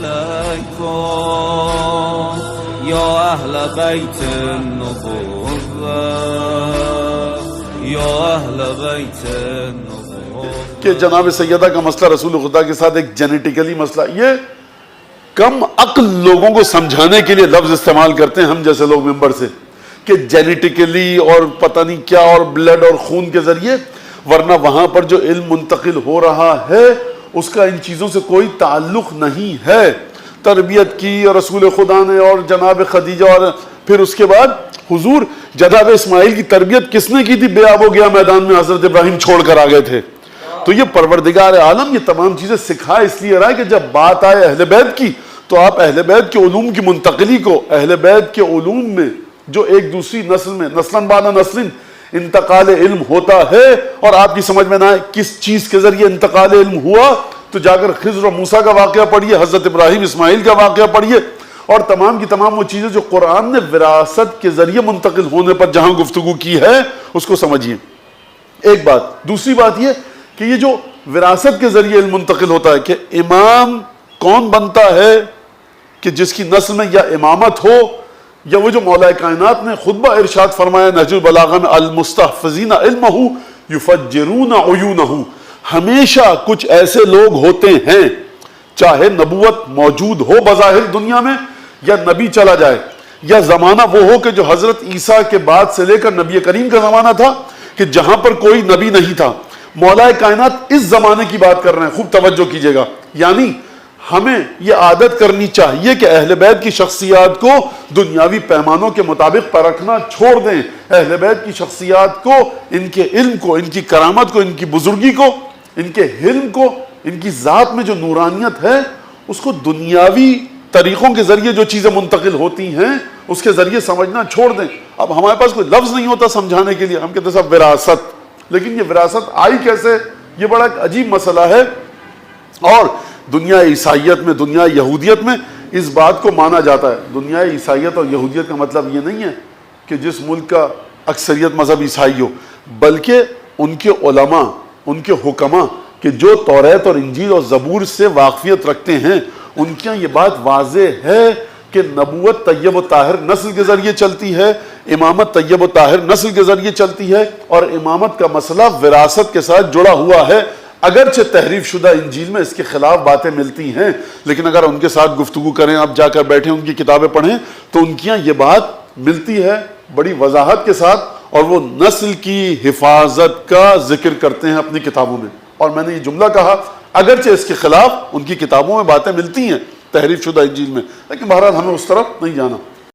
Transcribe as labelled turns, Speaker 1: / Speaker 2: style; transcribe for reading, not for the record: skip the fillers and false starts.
Speaker 1: عليكم يا أهل بيت النبوة يا أهل بيت النبوة.
Speaker 2: کہ جناب سیدہ کا مسئلہ رسول خدا کے ساتھ ایک جینیٹیکلی مسئلہ، یہ کم عقل لوگوں کو سمجھانے کے لیے لفظ استعمال کرتے ہیں ہم جیسے لوگ ممبر سے، کہ جینیٹیکلی اور پتہ نہیں کیا اور بلڈ اور خون کے ذریعے، ورنہ وہاں پر جو علم منتقل ہو رہا ہے اس کا ان چیزوں سے کوئی تعلق نہیں ہے. تربیت کی اور رسول خدا نے اور جناب خدیجہ، اور پھر اس کے بعد حضور جناب اسماعیل کی تربیت کس نے کی تھی؟ بے آب و گیا میدان میں حضرت ابراہیم چھوڑ کر آ گئے تھے. تو یہ پروردگار عالم یہ تمام چیزیں سکھا اس لیے رہا ہے کہ جب بات آئے اہل بیت کی تو آپ اہل بیت کے علوم کی منتقلی کو، اہل بیت کے علوم میں جو ایک دوسری نسل میں نسلاً بعد نسل انتقال علم ہوتا ہے، اور آپ کی سمجھ میں نہ آئے کس چیز کے ذریعے انتقال علم ہوا، تو جا کر خضر و موسیٰ کا واقعہ پڑھیے، حضرت ابراہیم اسماعیل کا واقعہ پڑھیے، اور تمام کی تمام وہ چیزیں جو قرآن نے وراثت کے ذریعے منتقل ہونے پر جہاں گفتگو کی ہے اس کو سمجھیے. ایک بات. دوسری بات یہ کہ یہ جو وراثت کے ذریعے علم منتقل ہوتا ہے کہ امام کون بنتا ہے کہ جس کی نسل میں یا امامت ہو، یا وہ جو مولا کائنات نے خطبہ ارشاد فرمایا نہج البلاغہ میں المستحفظین علمہ یفجرون عیونہ، ہمیشہ کچھ ایسے لوگ ہوتے ہیں چاہے نبوت موجود ہو بظاہر دنیا میں، یا نبی چلا جائے، یا زمانہ وہ ہو کہ جو حضرت عیسیٰ کے بعد سے لے کر نبی کریم کا زمانہ تھا کہ جہاں پر کوئی نبی نہیں تھا. مولا کائنات اس زمانے کی بات کر رہے ہیں، خوب توجہ کیجئے گا. یعنی ہمیں یہ عادت کرنی چاہیے کہ اہل بیت کی شخصیات کو دنیاوی پیمانوں کے مطابق پرکھنا چھوڑ دیں. اہل بیت کی شخصیات کو، ان کے علم کو، ان کی کرامت کو، ان کی بزرگی کو، ان کے حلم کو، ان کی ذات میں جو نورانیت ہے اس کو دنیاوی طریقوں کے ذریعے جو چیزیں منتقل ہوتی ہیں اس کے ذریعے سمجھنا چھوڑ دیں. اب ہمارے پاس کوئی لفظ نہیں ہوتا سمجھانے کے لیے، ہم کہتے ہیں صاحب وراثت، لیکن یہ وراثت آئی کیسے؟ یہ بڑا ایک عجیب مسئلہ ہے. اور دنیا عیسائیت میں، دنیا یہودیت میں اس بات کو مانا جاتا ہے. دنیا عیسائیت اور یہودیت کا مطلب یہ نہیں ہے کہ جس ملک کا اکثریت مذہب عیسائی ہو، بلکہ ان کے علماء، ان کے حکماء کہ جو توریت اور انجیل اور زبور سے واقفیت رکھتے ہیں، ان کی یہ بات واضح ہے کہ نبوت طیب و طاہر نسل کے ذریعے چلتی ہے، امامت طیب و طاہر نسل کے ذریعے چلتی ہے، اور امامت کا مسئلہ وراثت کے ساتھ جڑا ہوا ہے. اگرچہ تحریف شدہ انجیل میں اس کے خلاف باتیں ملتی ہیں، لیکن اگر ان کے ساتھ گفتگو کریں، آپ جا کر بیٹھیں ان کی کتابیں پڑھیں تو ان کی یہ بات ملتی ہے بڑی وضاحت کے ساتھ، اور وہ نسل کی حفاظت کا ذکر کرتے ہیں اپنی کتابوں میں. اور میں نے یہ جملہ کہا اگرچہ اس کے خلاف ان کی کتابوں میں باتیں ملتی ہیں تحریف شدہ انجیل میں، لیکن بہرحال ہمیں اس طرف نہیں جانا.